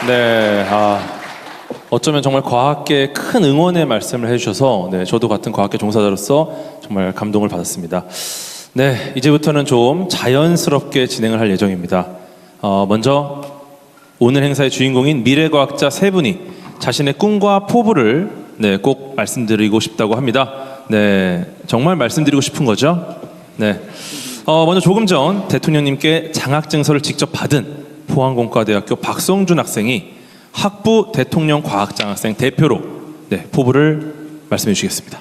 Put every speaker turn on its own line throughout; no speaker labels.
네, 어쩌면 정말 과학계에 큰 응원의 말씀을 해주셔서 네, 저도 같은 과학계 종사자로서 정말 감동을 받았습니다. 네, 이제부터는 좀 자연스럽게 진행을 할 예정입니다. 먼저 오늘 행사의 주인공인 미래과학자 세 분이 자신의 꿈과 포부를 네, 꼭 말씀드리고 싶다고 합니다. 네, 정말 말씀드리고 싶은 거죠? 네. 먼저 조금 전 대통령님께 장학증서를 직접 받은 포항공과대학교 박성준 학생이 학부 대통령 과학장학생 대표로 네, 포부를 말씀해 주시겠습니다.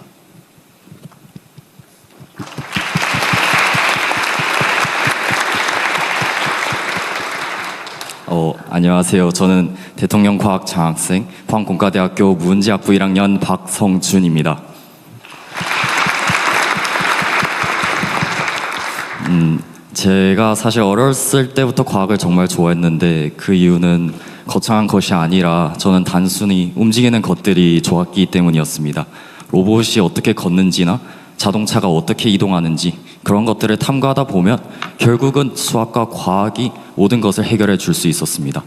안녕하세요. 저는 대통령 과학장학생 포항공과대학교 문제학부 1학년 박성준입니다. 제가 사실 어렸을 때부터 과학을 정말 좋아했는데 그 이유는 거창한 것이 아니라 저는 단순히 움직이는 것들이 좋았기 때문이었습니다. 로봇이 어떻게 걷는지나 자동차가 어떻게 이동하는지 그런 것들을 탐구하다 보면 결국은 수학과 과학이 모든 것을 해결해 줄 수 있었습니다.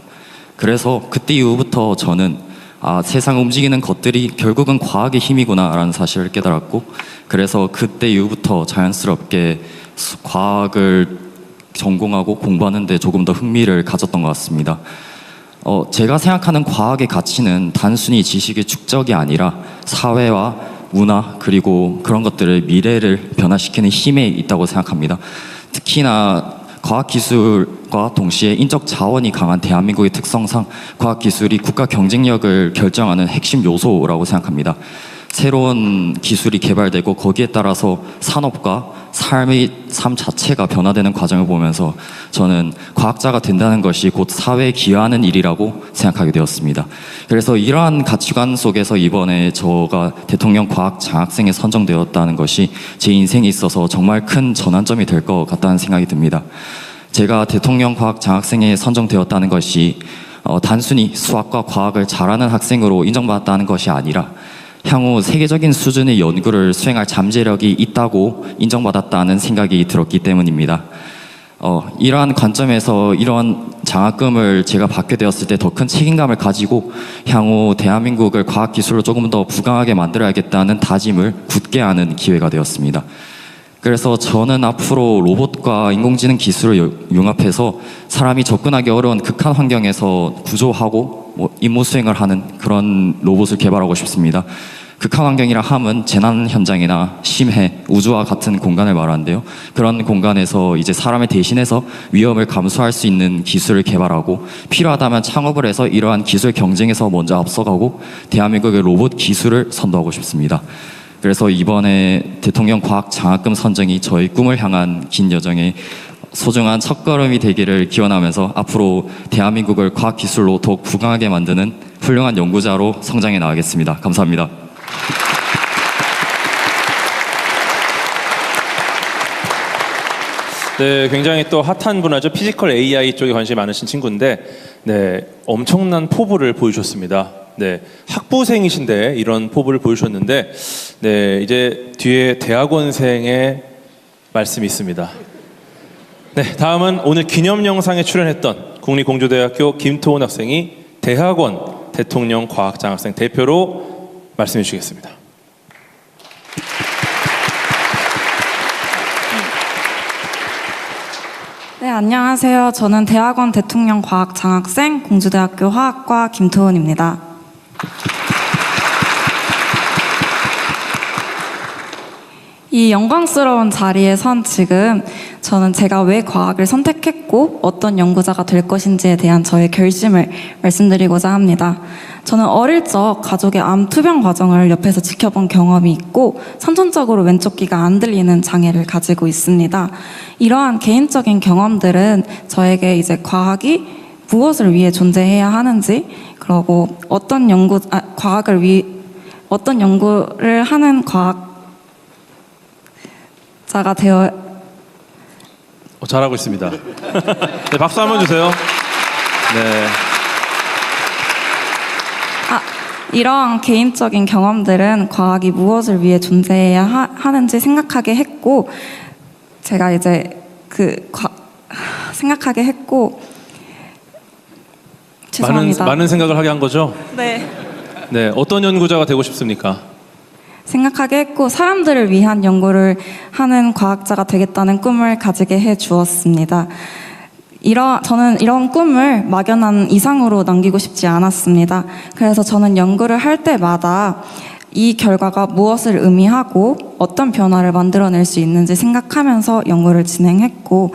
그래서 그때 이후부터 저는 세상 움직이는 것들이 결국은 과학의 힘이구나 라는 사실을 깨달았고, 그래서 그때 이후부터 자연스럽게 과학을 전공하고 공부하는 데 조금 더 흥미를 가졌던 것 같습니다. 제가 생각하는 과학의 가치는 단순히 지식의 축적이 아니라 사회와 문화 그리고 그런 것들을 미래를 변화시키는 힘에 있다고 생각합니다. 특히나 과학기술과 동시에 인적 자원이 강한 대한민국의 특성상 과학기술이 국가 경쟁력을 결정하는 핵심 요소라고 생각합니다. 새로운 기술이 개발되고 거기에 따라서 산업과 삶 자체가 변화되는 과정을 보면서 저는 과학자가 된다는 것이 곧 사회에 기여하는 일이라고 생각하게 되었습니다. 그래서 이러한 가치관 속에서 이번에 저가 대통령 과학장학생에 선정되었다는 것이 제 인생에 있어서 정말 큰 전환점이 될 것 같다는 생각이 듭니다. 제가 대통령 과학장학생에 선정되었다는 것이 단순히 수학과 과학을 잘하는 학생으로 인정받았다는 것이 아니라 향후 세계적인 수준의 연구를 수행할 잠재력이 있다고 인정받았다는 생각이 들었기 때문입니다. 이러한 관점에서 이러한 장학금을 제가 받게 되었을 때 더 큰 책임감을 가지고 향후 대한민국을 과학기술로 조금 더 부강하게 만들어야겠다는 다짐을 굳게 하는 기회가 되었습니다. 그래서 저는 앞으로 로봇과 인공지능 기술을 융합해서 사람이 접근하기 어려운 극한 환경에서 구조하고 임무 수행을 하는 그런 로봇을 개발하고 싶습니다. 극한 환경이라 함은 재난 현장이나 심해, 우주와 같은 공간을 말하는데요. 그런 공간에서 이제 사람을 대신해서 위험을 감수할 수 있는 기술을 개발하고 필요하다면 창업을 해서 이러한 기술 경쟁에서 먼저 앞서가고 대한민국의 로봇 기술을 선도하고 싶습니다. 그래서 이번에 대통령 과학장학금 선정이 저의 꿈을 향한 긴 여정에 소중한 첫걸음이 되기를 기원하면서 앞으로 대한민국을 과학기술로 더욱 부강하게 만드는 훌륭한 연구자로 성장해 나가겠습니다. 감사합니다.
네, 굉장히 또 핫한 분야죠. 피지컬 AI 쪽에 관심이 많으신 친구인데 네, 엄청난 포부를 보여주셨습니다. 네, 학부생이신데 이런 포부를 보여주셨는데 네, 이제 뒤에 대학원생의 말씀이 있습니다. 네, 다음은 오늘 기념 영상에 출연했던 국립공주대학교 김토훈 학생이 대학원 대통령 과학장학생 대표로 말씀해 주시겠습니다.
네, 안녕하세요. 저는 대학원 대통령 과학장학생 공주대학교 화학과 김토훈입니다. 이 영광스러운 자리에 선 지금 저는 제가 왜 과학을 선택했고 어떤 연구자가 될 것인지에 대한 저의 결심을 말씀드리고자 합니다. 저는 어릴 적 가족의 암 투병 과정을 옆에서 지켜본 경험이 있고 선천적으로 왼쪽 귀가 안 들리는 장애를 가지고 있습니다. 이러한 개인적인 경험들은 저에게 이제 과학이 무엇을 위해 존재해야 하는지, 그리고 어떤 연구를 하는 과학자가 되어
잘하고 있습니다. 네, 박수 한번 주세요. 네.
이러한 개인적인 경험들은 과학이 무엇을 위해 존재해야 하는지 생각하게 했고, 제가 이제 생각하게 했고, 죄송합니다.
많은 생각을 하게 한 거죠?
네.
네, 어떤 연구자가 되고 싶습니까?
생각하게 했고 사람들을 위한 연구를 하는 과학자가 되겠다는 꿈을 가지게 해 주었습니다. 저는 이런 꿈을 막연한 이상으로 남기고 싶지 않았습니다. 그래서 저는 연구를 할 때마다 이 결과가 무엇을 의미하고 어떤 변화를 만들어낼 수 있는지 생각하면서 연구를 진행했고,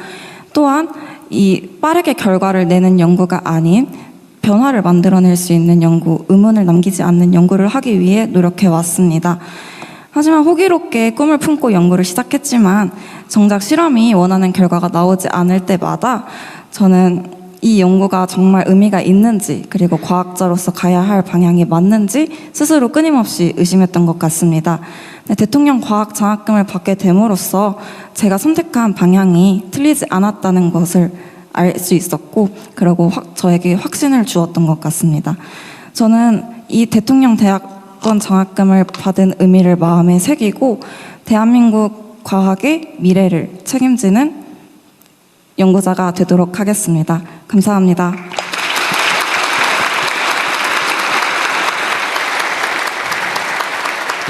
또한 이 빠르게 결과를 내는 연구가 아닌 변화를 만들어낼 수 있는 연구, 의문을 남기지 않는 연구를 하기 위해 노력해 왔습니다. 하지만 호기롭게 꿈을 품고 연구를 시작했지만 정작 실험이 원하는 결과가 나오지 않을 때마다 저는 이 연구가 정말 의미가 있는지, 그리고 과학자로서 가야 할 방향이 맞는지 스스로 끊임없이 의심했던 것 같습니다. 대통령 과학 장학금을 받게 됨으로써 제가 선택한 방향이 틀리지 않았다는 것을 알 수 있었고, 그리고 저에게 확신을 주었던 것 같습니다. 저는 이 대통령 대학원 장학금을 받은 의미를 마음에 새기고 대한민국 과학의 미래를 책임지는 연구자가 되도록 하겠습니다. 감사합니다.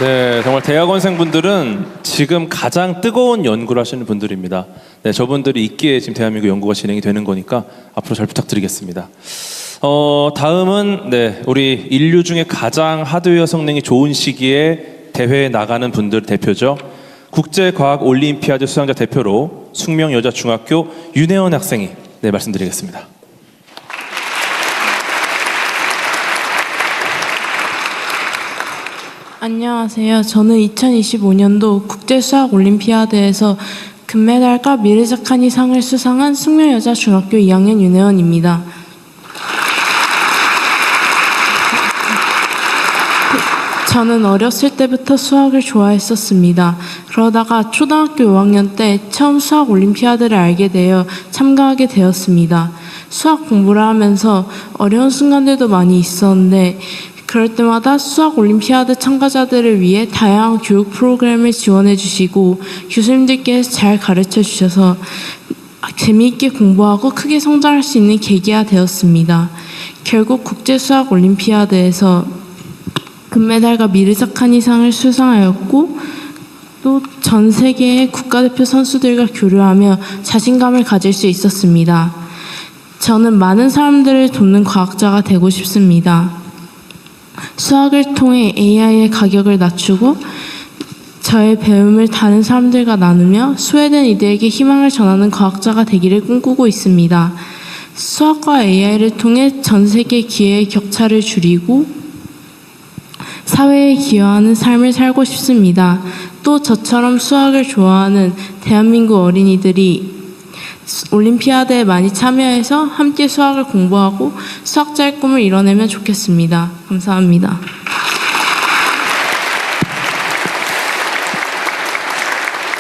네, 정말 대학원생분들은 지금 가장 뜨거운 연구를 하시는 분들입니다. 네, 저분들이 있기에 지금 대한민국 연구가 진행이 되는 거니까 앞으로 잘 부탁드리겠습니다. 다음은 네, 우리 인류 중에 가장 하드웨어 성능이 좋은 시기에 대회에 나가는 분들 대표죠. 국제과학 올림피아드 수상자 대표로 숙명여자중학교 윤혜원 학생이 네, 말씀드리겠습니다.
안녕하세요. 저는 2025년도 국제수학올림피아드에서 금메달과 미르자카니 상을 수상한 숙명여자중학교 2학년 윤혜원입니다. 저는 어렸을 때부터 수학을 좋아했었습니다. 그러다가 초등학교 5학년 때 처음 수학 올림피아드를 알게 되어 참가하게 되었습니다. 수학 공부를 하면서 어려운 순간들도 많이 있었는데 그럴 때마다 수학 올림피아드 참가자들을 위해 다양한 교육 프로그램을 지원해 주시고 교수님들께서 잘 가르쳐 주셔서 재미있게 공부하고 크게 성장할 수 있는 계기가 되었습니다. 결국 국제수학 올림피아드에서 금메달과 미르자카니상을 수상하였고 또 전 세계의 국가대표 선수들과 교류하며 자신감을 가질 수 있었습니다. 저는 많은 사람들을 돕는 과학자가 되고 싶습니다. 수학을 통해 AI의 가격을 낮추고 저의 배움을 다른 사람들과 나누며 소외된 이들에게 희망을 전하는 과학자가 되기를 꿈꾸고 있습니다. 수학과 AI를 통해 전 세계 기회의 격차를 줄이고 사회에 기여하는 삶을 살고 싶습니다. 또 저처럼 수학을 좋아하는 대한민국 어린이들이 올림피아드에 많이 참여해서 함께 수학을 공부하고 수학자의 꿈을 이뤄내면 좋겠습니다. 감사합니다.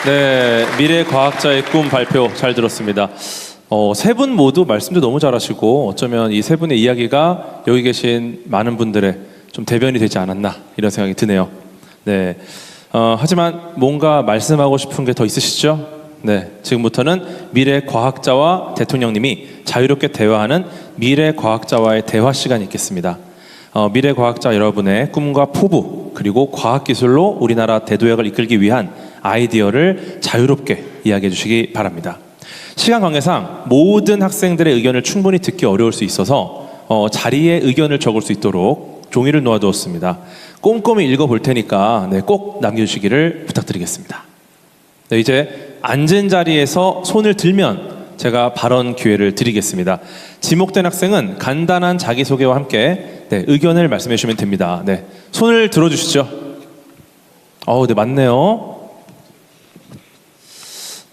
네, 미래 과학자의 꿈 발표 잘 들었습니다. 세 분 모두 말씀도 너무 잘하시고 어쩌면 이 세 분의 이야기가 여기 계신 많은 분들의 좀 대변이 되지 않았나 이런 생각이 드네요. 네, 하지만 뭔가 말씀하고 싶은 게 더 있으시죠? 네, 지금부터는 미래 과학자와 대통령님이 자유롭게 대화하는 미래 과학자와의 대화 시간이 있겠습니다. 미래 과학자 여러분의 꿈과 포부 그리고 과학기술로 우리나라 대도약을 이끌기 위한 아이디어를 자유롭게 이야기해 주시기 바랍니다. 시간 관계상 모든 학생들의 의견을 충분히 듣기 어려울 수 있어서 자리에 의견을 적을 수 있도록 종이를 놓아두었습니다. 꼼꼼히 읽어볼 테니까 네, 꼭 남겨주시기를 부탁드리겠습니다. 네, 이제 앉은 자리에서 손을 들면 제가 발언 기회를 드리겠습니다. 지목된 학생은 간단한 자기소개와 함께 네, 의견을 말씀해 주시면 됩니다. 네, 손을 들어주시죠. 네, 맞네요.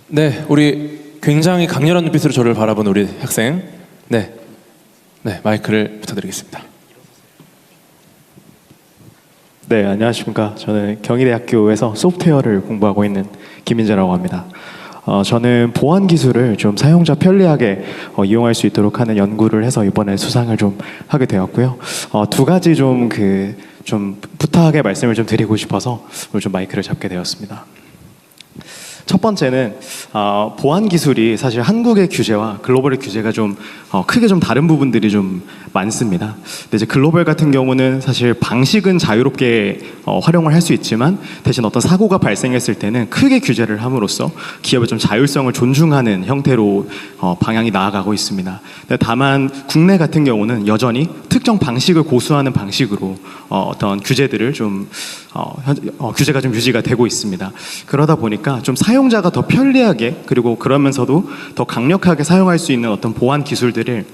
네, 우리 굉장히 강렬한 눈빛으로 저를 바라본 우리 학생. 네, 마이크를 부탁드리겠습니다.
네, 안녕하십니까. 저는 경희대학교에서 소프트웨어를 공부하고 있는 김민재라고 합니다. 저는 보안 기술을 좀 사용자 편리하게 이용할 수 있도록 하는 연구를 해서 이번에 수상을 좀 하게 되었고요. 두 가지 좀 부탁의 말씀을 좀 드리고 싶어서 오늘 좀 마이크를 잡게 되었습니다. 첫 번째는 보안 기술이 사실 한국의 규제와 글로벌의 규제가 좀 크게 좀 다른 부분들이 좀 많습니다. 근데 이제 글로벌 같은 경우는 사실 방식은 자유롭게 활용을 할 수 있지만 대신 어떤 사고가 발생했을 때는 크게 규제를 함으로써 기업의 좀 자율성을 존중하는 형태로 방향이 나아가고 있습니다. 근데 다만 국내 같은 경우는 여전히 특정 방식을 고수하는 방식으로 어떤 규제들을 좀 규제가 좀 유지가 되고 있습니다. 그러다 보니까 좀 사용자가 더 편리하게 그리고 그러면서도 더 강력하게 사용할 수 있는 어떤 보안 기술들을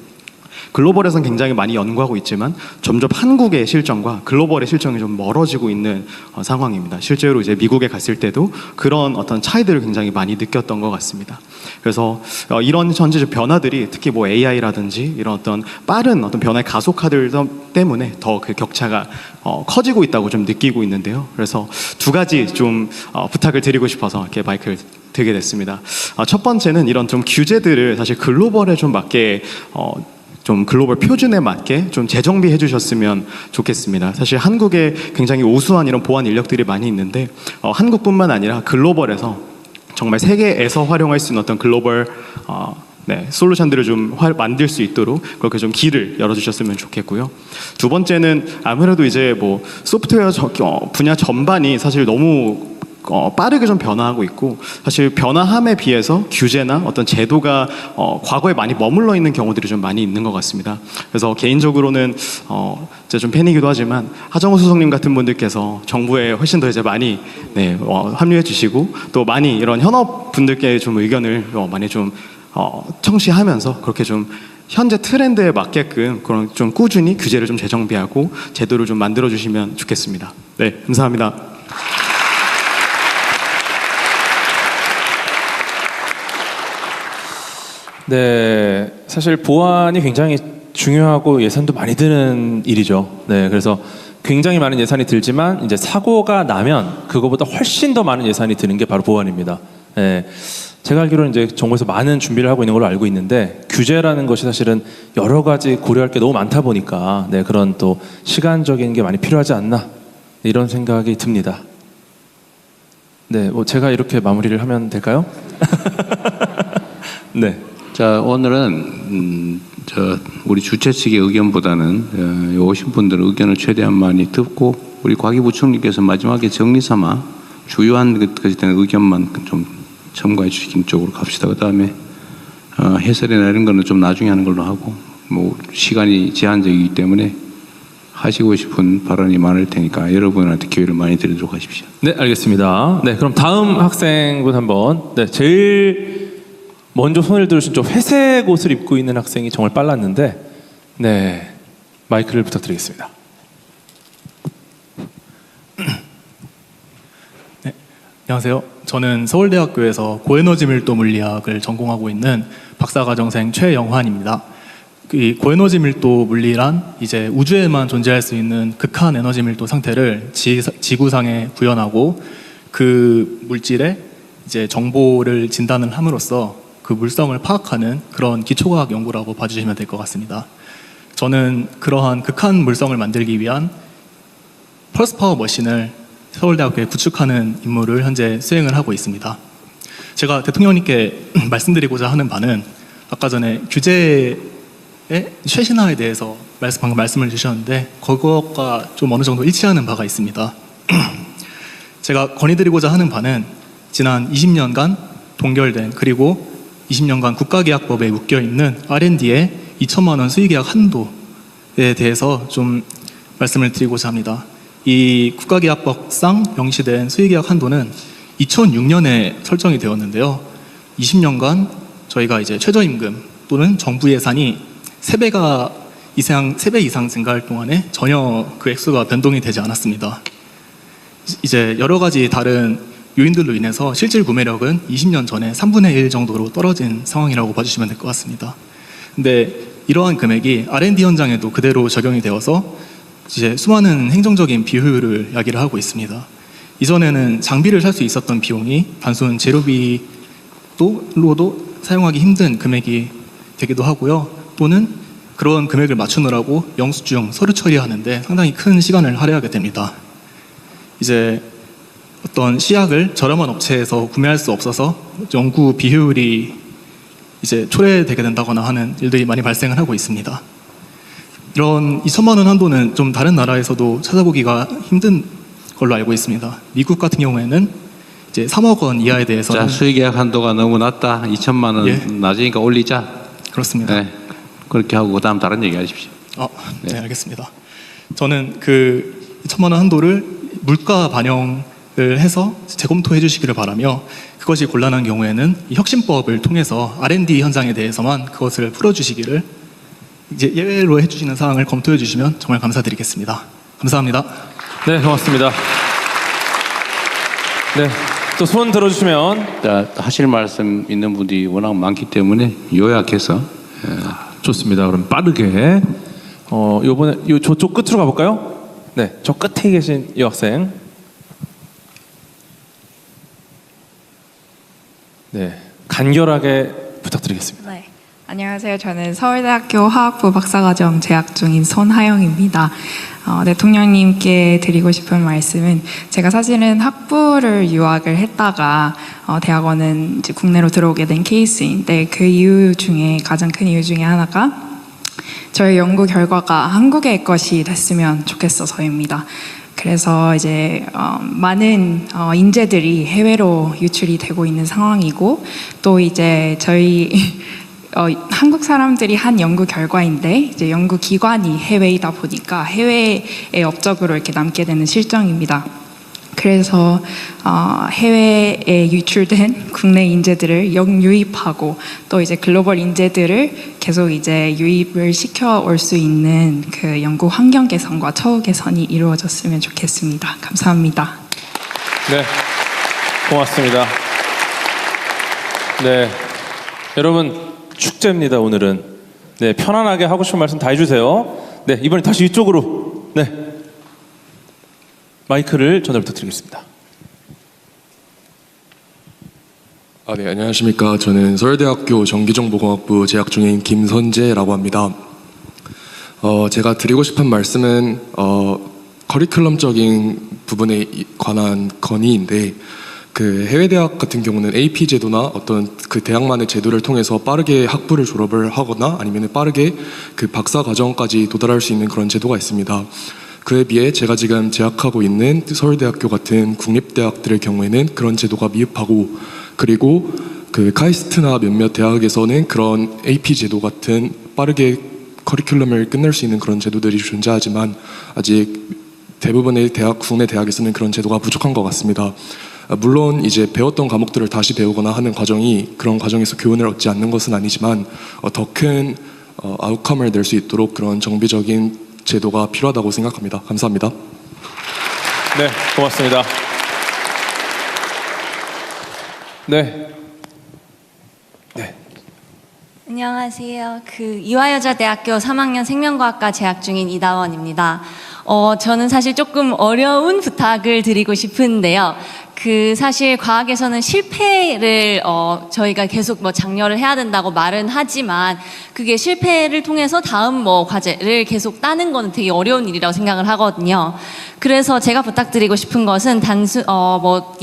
글로벌에서는 굉장히 많이 연구하고 있지만 점점 한국의 실정과 글로벌의 실정이 좀 멀어지고 있는 상황입니다. 실제로 이제 미국에 갔을 때도 그런 어떤 차이들을 굉장히 많이 느꼈던 것 같습니다. 그래서 이런 전체적 변화들이 특히 뭐 AI라든지 이런 어떤 빠른 어떤 변화의 가속화들 때문에 더 그 격차가 커지고 있다고 좀 느끼고 있는데요. 그래서 두 가지 좀 부탁을 드리고 싶어서 이렇게 마이크를 들게 됐습니다. 첫 번째는 이런 좀 규제들을 사실 글로벌에 좀 맞게 좀 글로벌 표준에 맞게 좀 재정비해 주셨으면 좋겠습니다. 사실 한국에 굉장히 우수한 이런 보안 인력들이 많이 있는데 한국뿐만 아니라 글로벌에서 정말 세계에서 활용할 수 있는 어떤 글로벌 솔루션들을 좀 만들 수 있도록 그렇게 좀 길을 열어주셨으면 좋겠고요. 두 번째는 아무래도 이제 뭐 소프트웨어 분야 전반이 사실 너무 빠르게 좀 변화하고 있고 사실 변화함에 비해서 규제나 어떤 제도가 과거에 많이 머물러 있는 경우들이 좀 많이 있는 것 같습니다. 그래서 개인적으로는 이제 좀 팬이기도 하지만 하정우 수석님 같은 분들께서 정부에 훨씬 더 이제 많이 합류해 주시고 또 많이 이런 현업 분들께 좀 의견을 많이 좀 청취하면서 그렇게 좀 현재 트렌드에 맞게끔 그런 좀 꾸준히 규제를 좀 재정비하고 제도를 좀 만들어 주시면 좋겠습니다. 네, 감사합니다.
네, 사실 보안이 굉장히 중요하고 예산도 많이 드는 일이죠. 네, 그래서 굉장히 많은 예산이 들지만 이제 사고가 나면 그거보다 훨씬 더 많은 예산이 드는 게 바로 보안입니다. 네, 제가 알기로는 이제 정부에서 많은 준비를 하고 있는 걸로 알고 있는데 규제라는 것이 사실은 여러 가지 고려할 게 너무 많다 보니까 그런 또 시간적인 게 많이 필요하지 않나 이런 생각이 듭니다. 네, 뭐 제가 이렇게 마무리를 하면 될까요? 네.
자, 오늘은 우리 주최 측의 의견보다는 오신 분들의 의견을 최대한 많이 듣고 우리 과기부총리께서 마지막에 정리삼아 주요한 것에 대한 의견만 좀 첨가해 주시는 쪽으로 갑시다. 그다음에 해설이나 이런 거는 좀 나중에 하는 걸로 하고 뭐 시간이 제한적이기 때문에 하시고 싶은 발언이 많을 테니까 여러분한테 기회를 많이 드리도록 하십시오.
네, 알겠습니다. 네, 그럼 다음 학생분 한번. 네, 제일 먼저 손을 들으신 저 회색 옷을 입고 있는 학생이 정말 빨랐는데, 네, 마이크를 부탁드리겠습니다.
네, 안녕하세요. 저는 서울대학교에서 고에너지 밀도 물리학을 전공하고 있는 박사과정생 최영환입니다. 이 고에너지 밀도 물리란 이제 우주에만 존재할 수 있는 극한 에너지 밀도 상태를 지구상에 구현하고 그 물질에 이제 정보를 진단을 함으로써 그 물성을 파악하는 그런 기초과학 연구라고 봐주시면 될 것 같습니다. 저는 그러한 극한 물성을 만들기 위한 펄스 파워 머신을 서울대학교에 구축하는 임무를 현재 수행을 하고 있습니다. 제가 대통령님께 말씀드리고자 하는 바는 아까 전에 규제의 최신화에 대해서 방금 말씀을 주셨는데 그것과 좀 어느 정도 일치하는 바가 있습니다. 제가 건의드리고자 하는 바는 지난 20년간 동결된 그리고 20년간 국가계약법에 묶여있는 R&D의 2천만 원 수의계약 한도에 대해서 좀 말씀을 드리고자 합니다. 이 국가계약법상 명시된 수의계약 한도는 2006년에 설정이 되었는데요. 20년간 저희가 이제 최저임금 또는 정부 예산이 3배 이상 증가할 동안에 전혀 그 액수가 변동이 되지 않았습니다. 이제 여러 가지 다른 요인들로 인해서 실질 구매력은 20년 전에 3분의 1 정도로 떨어진 상황이라고 봐주시면 될 것 같습니다. 근데 이러한 금액이 R&D 현장에도 그대로 적용이 되어서 이제 수많은 행정적인 비효율을 야기를 하고 있습니다. 이전에는 장비를 살 수 있었던 비용이 단순 재료비로도 사용하기 힘든 금액이 되기도 하고요. 또는 그런 금액을 맞추느라고 영수증, 서류 처리하는데 상당히 큰 시간을 할애하게 됩니다. 이제 어떤 시약을 저렴한 업체에서 구매할 수 없어서 연구 비효율이 이제 초래되게 된다거나 하는 일들이 많이 발생을 하고 있습니다. 이런 2천만 원 한도는 좀 다른 나라에서도 찾아보기가 힘든 걸로 알고 있습니다. 미국 같은 경우에는 이제 3억 원 이하에 대해서는
자, 수익계약 한도가 너무 낮다. 2천만 원
예.
낮으니까 올리자.
그렇습니다.
네. 그렇게 하고 그다음 다른 얘기 하십시오.
네, 알겠습니다. 저는 그 2천만 원 한도를 물가 반영을 해서 재검토해 주시기를 바라며, 그것이 곤란한 경우에는 이 혁신법을 통해서 R&D 현장에 대해서만 그것을 풀어주시기를, 이제 예외로 해주시는 사항을 검토해 주시면 정말 감사드리겠습니다. 감사합니다.
네, 고맙습니다. 네, 또 손 들어주시면.
자, 하실 말씀 있는 분이 워낙 많기 때문에 요약해서
좋습니다. 그럼 빠르게 요번에 저쪽 끝으로 가볼까요? 네, 저 끝에 계신 이 학생. 네, 간결하게 부탁드리겠습니다.
네. 안녕하세요. 저는 서울대학교 화학부 박사과정 재학 중인 손하영입니다. 대통령님께 드리고 싶은 말씀은, 제가 사실은 학부를 유학을 했다가 대학원은 이제 국내로 들어오게 된 케이스인데, 그 이유 중에 가장 큰 이유 중에 하나가 저의 연구 결과가 한국의 것이 됐으면 좋겠어서입니다. 그래서 이제 많은 인재들이 해외로 유출이 되고 있는 상황이고, 또 이제 저희 한국 사람들이 한 연구 결과인데 이제 연구 기관이 해외이다 보니까 해외의 업적으로 이렇게 남게 되는 실정입니다. 그래서 해외에 유출된 국내 인재들을 역유입하고, 또 이제 글로벌 인재들을 계속 이제 유입을 시켜 올 수 있는 그 연구 환경 개선과 처우 개선이 이루어졌으면 좋겠습니다. 감사합니다.
네, 고맙습니다. 네, 여러분 축제입니다 오늘은. 네, 편안하게 하고 싶은 말씀 다 해주세요. 네, 이번에 다시 이쪽으로. 네, 마이크를 전달 부탁드리겠습니다.
네, 안녕하십니까. 저는 서울대학교 전기정보공학부 재학 중인 김선재라고 합니다. 제가 드리고 싶은 말씀은 커리큘럼적인 부분에 관한 건의인데, 그 해외 대학 같은 경우는 AP 제도나 어떤 그 대학만의 제도를 통해서 빠르게 학부를 졸업을 하거나 아니면 빠르게 그 박사 과정까지 도달할 수 있는 그런 제도가 있습니다. 그에 비해 제가 지금 재학하고 있는 서울대학교 같은 국립대학들의 경우에는 그런 제도가 미흡하고, 그리고 그 카이스트나 몇몇 대학에서는 그런 AP 제도 같은 빠르게 커리큘럼을 끝낼 수 있는 그런 제도들이 존재하지만, 아직 대부분의 국내 대학에서는 그런 제도가 부족한 것 같습니다. 물론 이제 배웠던 과목들을 다시 배우거나 하는 과정이 그런 과정에서 교훈을 얻지 않는 것은 아니지만, 더 큰 아웃컴을 낼 수 있도록 그런 정비적인 제도가 필요하다고 생각합니다. 감사합니다.
네, 고맙습니다. 네. 네.
안녕하세요. 이화여자대학교 3학년 생명과학과 재학 중인 이다원입니다. 저는 사실 조금 어려운 부탁을 드리고 싶은데요. 사실 과학에서는 실패를 저희가 계속 장려를 해야 된다고 말은 하지만, 그게 실패를 통해서 다음 과제를 계속 따는 거는 되게 어려운 일이라고 생각을 하거든요. 그래서 제가 부탁드리고 싶은 것은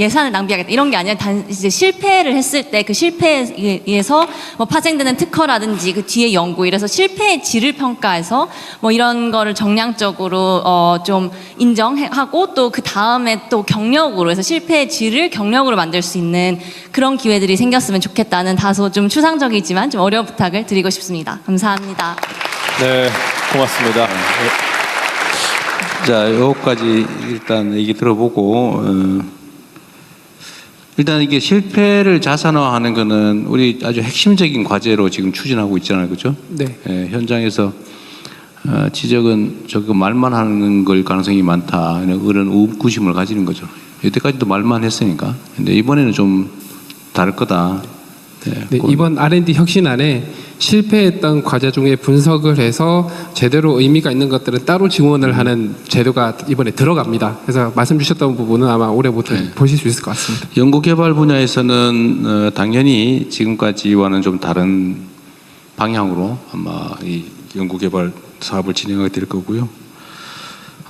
예산을 낭비하겠다 이런 게 아니라 이제 실패를 했을 때 그 실패에 의해서 파생되는 특허라든지 그 뒤에 연구, 이래서 실패의 질을 평가해서 이런 거를 정량적으로 좀 인정하고, 또 그 다음에 또 경력으로 해서 실패의 질을 경력으로 만들 수 있는 그런 기회들이 생겼으면 좋겠다는 다소 좀 추상적이지만 좀 어려운 부탁을 드리고 싶습니다. 감사합니다.
네, 고맙습니다.
자, 여기까지 일단 얘기 들어보고, 일단 이게 실패를 자산화하는 거는 우리 아주 핵심적인 과제로 지금 추진하고 있잖아요, 그렇죠?
네.
현장에서 지적은 저거 말만 하는 걸 가능성이 많다, 그런 의구심을 가지는 거죠. 여태까지도 말만 했으니까. 근데 이번에는 좀 다를 거다.
네, 이번 R&D 혁신안에 실패했던 과제 중에 분석을 해서 제대로 의미가 있는 것들은 따로 지원을 하는 제도가 이번에 들어갑니다. 그래서 말씀 주셨던 부분은 아마 올해부터 보실 수 있을 것 같습니다.
연구개발 분야에서는 당연히 지금까지와는 좀 다른 방향으로 아마 이 연구개발 사업을 진행하게 될 거고요.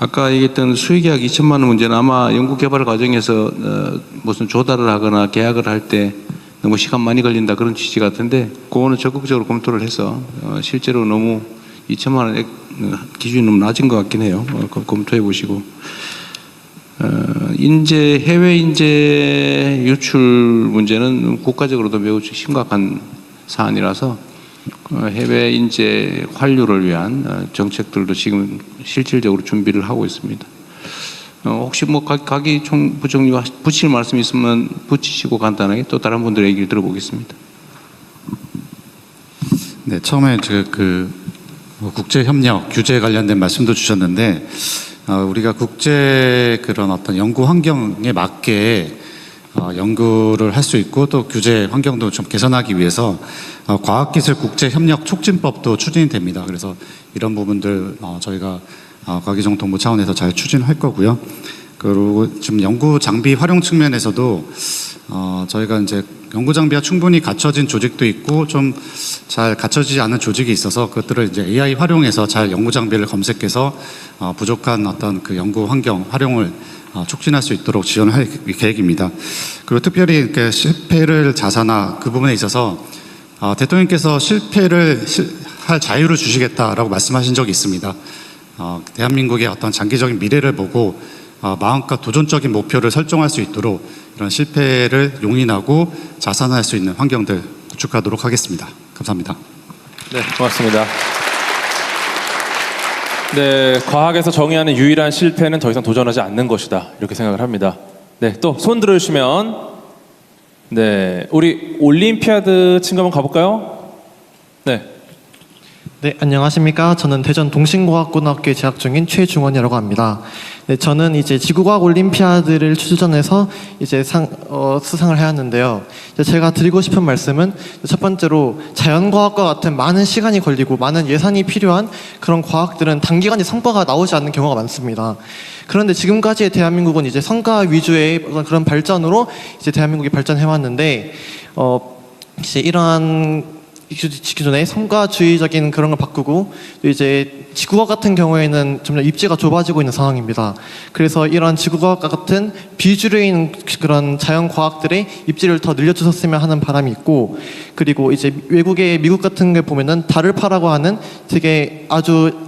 아까 얘기했던 수의계약 2천만 원 문제는 아마 연구개발 과정에서 무슨 조달을 하거나 계약을 할 때 너무 시간 많이 걸린다 그런 취지 같은데 그거는 적극적으로 검토를 해서 실제로 너무 2천만 원 기준이 너무 낮은 것 같긴 해요. 검토해 보시고 인재 해외 인재 유출 문제는 국가적으로도 매우 심각한 사안이라서 해외 인재 환류를 위한 정책들도 지금 실질적으로 준비를 하고 있습니다. 혹시 뭐 가기 총부총리가 붙일 말씀 있으면 붙이시고 간단하게 또 다른 분들의 얘기를 들어보겠습니다.
네, 처음에 그 국제 협력 규제 관련된 말씀도 주셨는데 우리가 국제 그런 어떤 연구 환경에 맞게 연구를 할 수 있고 또 규제 환경도 좀 개선하기 위해서 과학기술 국제협력 촉진법도 추진이 됩니다. 그래서 이런 부분들 저희가 과기정통부 차원에서 잘 추진할 거고요. 그리고 지금 연구 장비 활용 측면에서도 저희가 이제 연구 장비가 충분히 갖춰진 조직도 있고 좀 잘 갖춰지지 않은 조직이 있어서 그것들을 이제 AI 활용해서 잘 연구 장비를 검색해서 부족한 어떤 그 연구 환경 활용을 촉진할 수 있도록 지원할 계획입니다. 그리고 특별히 이렇게 실패를 자산화 그 부분에 있어서 대통령께서 실패를 할 자유를 주시겠다라고 말씀하신 적이 있습니다. 대한민국의 어떤 장기적인 미래를 보고 마음껏 도전적인 목표를 설정할 수 있도록 이런 실패를 용인하고 자산화할 수 있는 환경들 구축하도록 하겠습니다. 감사합니다.
네, 고맙습니다. 네, 과학에서 정의하는 유일한 실패는 더 이상 도전하지 않는 것이다. 이렇게 생각을 합니다. 네, 또 손 들어주시면 네, 우리 올림피아드 친구 한번 가볼까요? 네.
네, 안녕하십니까. 저는 대전 동신고학고등학교에 재학 중인 최중원이라고 합니다. 네, 저는 이제 지구과학 올림피아드를 출전해서 이제 수상을 해왔는데요. 제가 드리고 싶은 말씀은 첫 번째로 자연과학과 같은 많은 시간이 걸리고 많은 예산이 필요한 그런 과학들은 단기간에 성과가 나오지 않는 경우가 많습니다. 그런데 지금까지의 대한민국은 이제 성과 위주의 그런 발전으로 이제 대한민국이 발전해왔는데, 이제 이러한 기존의 성과주의적인 그런 걸 바꾸고 또 이제 지구과학 같은 경우에는 점점 입지가 좁아지고 있는 상황입니다. 그래서 이런 지구과학과 같은 비주류인 그런 자연과학들의 입지를 더 늘려주셨으면 하는 바람이 있고, 그리고 이제 외국의 미국 같은 게 보면은 달을파라고 하는 되게 아주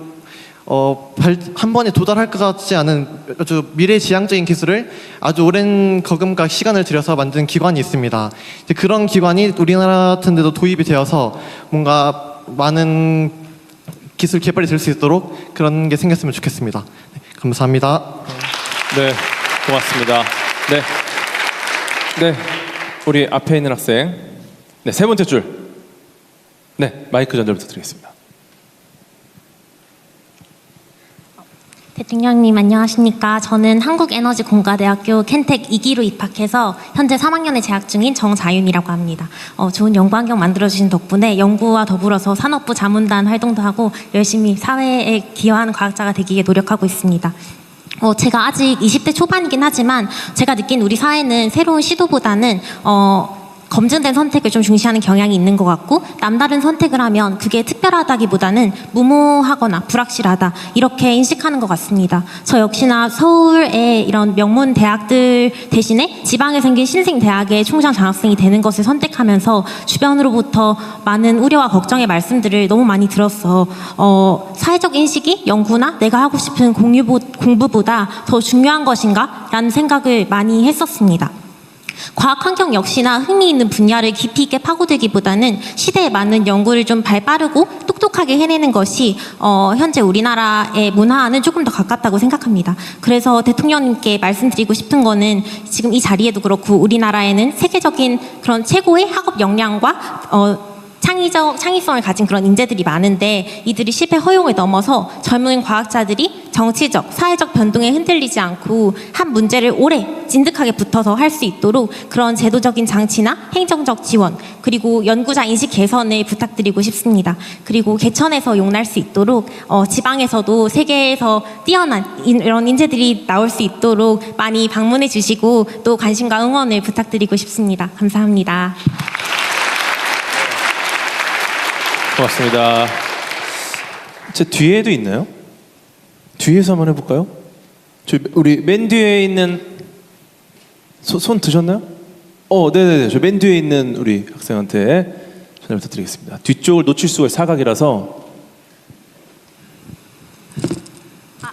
한 번에 도달할 것 같지 않은 아주 미래지향적인 기술을 아주 오랜 거금과 시간을 들여서 만든 기관이 있습니다. 이제 그런 기관이 우리나라 같은 데도 도입이 되어서 뭔가 많은 기술 개발이 될 수 있도록 그런 게 생겼으면 좋겠습니다. 네, 감사합니다.
네, 고맙습니다. 네, 네, 우리 앞에 있는 학생, 네, 세 번째 줄, 네, 마이크 전달 부탁드리겠습니다.
대통령님 안녕하십니까. 저는 한국에너지공과대학교 켄텍 2기로 입학해서 현재 3학년에 재학 중인 정자윤이라고 합니다. 좋은 연구 환경 만들어주신 덕분에 연구와 더불어서 산업부 자문단 활동도 하고 열심히 사회에 기여하는 과학자가 되기 위해 노력하고 있습니다. 제가 아직 20대 초반이긴 하지만 제가 느낀 우리 사회는 새로운 시도보다는 검증된 선택을 좀 중시하는 경향이 있는 것 같고, 남다른 선택을 하면 그게 특별하다기보다는 무모하거나 불확실하다 이렇게 인식하는 것 같습니다. 저 역시나 서울의 이런 명문 대학들 대신에 지방에 생긴 신생 대학의 총장 장학생이 되는 것을 선택하면서 주변으로부터 많은 우려와 걱정의 말씀들을 너무 많이 들었어. 사회적 인식이 연구나 내가 하고 싶은 공부보다 더 중요한 것인가? 라는 생각을 많이 했었습니다. 과학 환경 역시나 흥미있는 분야를 깊이 있게 파고들기보다는 시대에 맞는 연구를 좀 발빠르고 똑똑하게 해내는 것이 현재 우리나라의 문화와는 조금 더 가깝다고 생각합니다. 그래서 대통령님께 말씀드리고 싶은 거는 지금 이 자리에도 그렇고 우리나라에는 세계적인 그런 최고의 학업 역량과 창의성을 가진 그런 인재들이 많은데 이들이 실패 허용을 넘어서 젊은 과학자들이 정치적, 사회적 변동에 흔들리지 않고 한 문제를 오래 진득하게 붙어서 할 수 있도록 그런 제도적인 장치나 행정적 지원, 그리고 연구자 인식 개선을 부탁드리고 싶습니다. 그리고 개천에서 용날 수 있도록 지방에서도 세계에서 뛰어난 이런 인재들이 나올 수 있도록 많이 방문해 주시고 또 관심과 응원을 부탁드리고 싶습니다. 감사합니다.
고맙습니다. 제 뒤에도 있나요? 뒤에서 한번 해볼까요? 우리 맨 뒤에 있는 손 드셨나요? 네네네. 저 맨 뒤에 있는 우리 학생한테 전화 부탁드리겠습니다. 뒤쪽을 놓칠 수가 있어요. 사각이라서.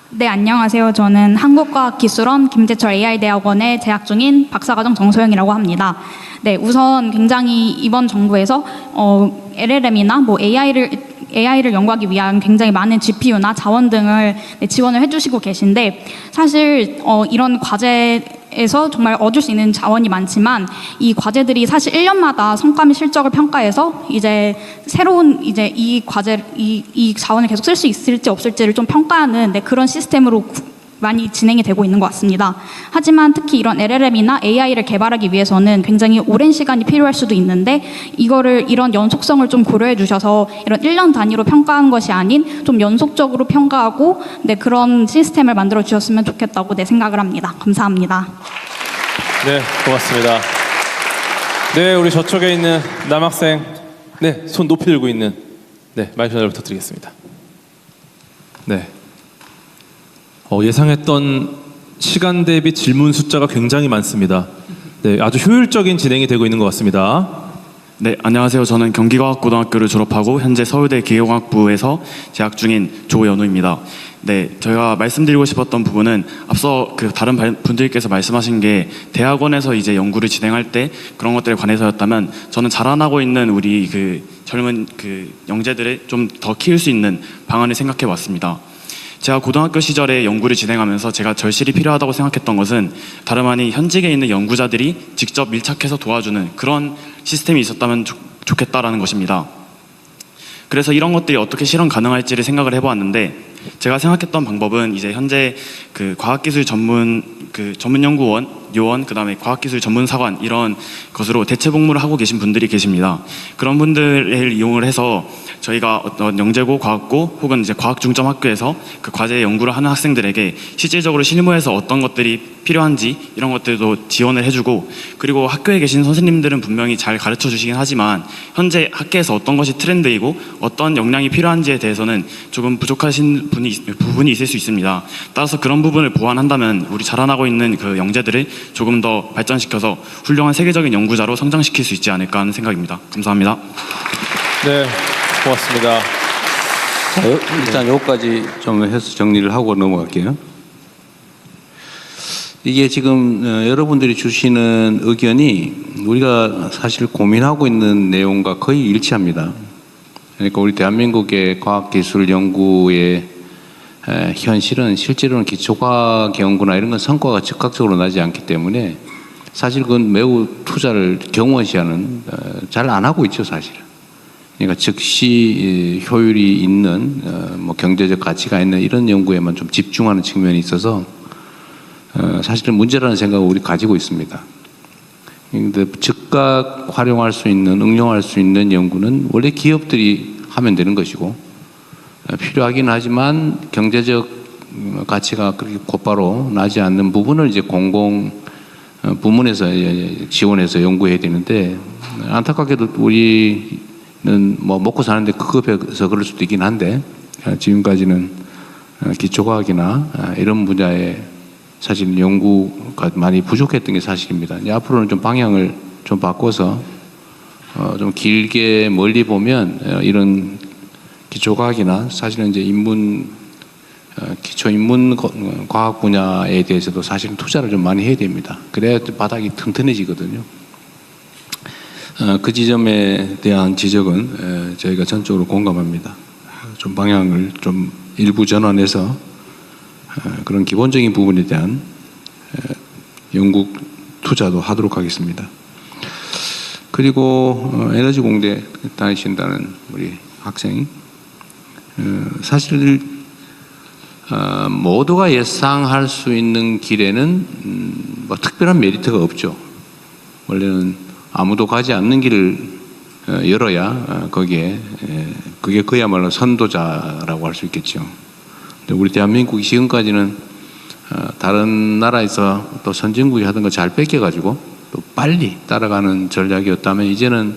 네, 안녕하세요. 저는 한국과학기술원 김재철 AI대학원에 재학 중인 박사과정 정소영이라고 합니다. 네, 우선 굉장히 이번 정부에서 LLM이나 뭐 AI를 연구하기 위한 굉장히 많은 GPU나 자원 등을 지원을 해주시고 계신데, 사실 이런 과제에서 정말 얻을 수 있는 자원이 많지만 이 과제들이 사실 1년마다 성과 및 실적을 평가해서 이제 새로운 이제 이 자원을 계속 쓸 수 있을지 없을지를 좀 평가하는 그런 시스템으로 많이 진행이 되고 있는 것 같습니다. 하지만 특히 이런 LLM이나 AI를 개발하기 위해서는 굉장히 오랜 시간이 필요할 수도 있는데, 이런 연속성을 좀 고려해 주셔서 이런 1년 단위로 평가하는 것이 아닌 좀 연속적으로 평가하고 그런 시스템을 만들어 주셨으면 좋겠다고 생각을 합니다. 감사합니다.
네, 고맙습니다. 네, 우리 저쪽에 있는 남학생, 네, 손 높이 들고 있는, 네, 마이크 전달 부탁드리겠습니다. 네. 예상했던 시간 대비 질문 숫자가 굉장히 많습니다. 네, 아주 효율적인 진행이 되고 있는 것 같습니다.
네, 안녕하세요. 저는 경기과학고등학교를 졸업하고 현재 서울대 기계공학부에서 재학 중인 조연우입니다. 네, 저희가 말씀드리고 싶었던 부분은 앞서 다른 분들께서 말씀하신 게 대학원에서 이제 연구를 진행할 때 그런 것들에 관해서였다면, 저는 자라나고 있는 우리 젊은 영재들을 좀 더 키울 수 있는 방안을 생각해 왔습니다. 제가 고등학교 시절에 연구를 진행하면서 제가 절실히 필요하다고 생각했던 것은 다름 아닌 현직에 있는 연구자들이 직접 밀착해서 도와주는 그런 시스템이 있었다면 좋겠다라는 것입니다. 그래서 이런 것들이 어떻게 실현 가능할지를 생각을 해보았는데, 제가 생각했던 방법은 이제 현재 과학기술 전문 전문연구원, 요원, 그다음에 과학기술 전문사관 이런 것으로 대체 복무를 하고 계신 분들이 계십니다. 그런 분들을 이용을 해서 저희가 어떤 영재고, 과학고 혹은 이제 과학중점학교에서 그 과제 연구를 하는 학생들에게 실질적으로 실무에서 어떤 것들이 필요한지 이런 것들도 지원을 해주고, 그리고 학교에 계신 선생님들은 분명히 잘 가르쳐 주시긴 하지만 현재 학계에서 어떤 것이 트렌드이고 어떤 역량이 필요한지에 대해서는 조금 부족하신 부분이 있을 수 있습니다. 따라서 그런 부분을 보완한다면 우리 자라나고 있는 영재들을 조금 더 발전시켜서 훌륭한 세계적인 연구자로 성장시킬 수 있지 않을까 하는 생각입니다. 감사합니다.
네, 고맙습니다.
일단 여기까지 좀 해서 정리를 하고 넘어갈게요. 이게 지금 여러분들이 주시는 의견이 우리가 사실 고민하고 있는 내용과 거의 일치합니다. 그러니까 우리 대한민국의 과학기술 연구의 현실은 실제로는 기초과학 연구나 이런 건 성과가 즉각적으로 나지 않기 때문에 사실 그건 매우 투자를 경원시하는, 잘 안 하고 있죠, 사실. 그러니까 즉시 효율이 있는, 경제적 가치가 있는 이런 연구에만 좀 집중하는 측면이 있어서 사실은 문제라는 생각을 우리 가지고 있습니다. 그런데 즉각 활용할 수 있는, 응용할 수 있는 연구는 원래 기업들이 하면 되는 것이고, 필요하긴 하지만 경제적 가치가 그렇게 곧바로 나지 않는 부분을 이제 공공 부문에서 지원해서 연구해야 되는데, 안타깝게도 우리는 먹고 사는데 급급해서 그럴 수도 있긴 한데, 지금까지는 기초과학이나 이런 분야에 사실 연구가 많이 부족했던 게 사실입니다. 이제 앞으로는 좀 방향을 좀 바꿔서 좀 길게 멀리 보면 이런 기초과학이나 사실은 이제 기초 인문 과학 분야에 대해서도 사실은 투자를 좀 많이 해야 됩니다. 그래야 바닥이 튼튼해지거든요. 그 지점에 대한 지적은 저희가 전적으로 공감합니다. 좀 방향을 좀 일부 전환해서 그런 기본적인 부분에 대한 연구 투자도 하도록 하겠습니다. 그리고 에너지 공대 다니신다는 우리 학생, 사실 모두가 예상할 수 있는 길에는 특별한 메리트가 없죠. 원래는 아무도 가지 않는 길을 열어야 거기에 그게 그야말로 선도자라고 할 수 있겠죠. 근데 우리 대한민국이 지금까지는 다른 나라에서 또 선진국이 하던 거 잘 뺏겨가지고 또 빨리 따라가는 전략이었다면, 이제는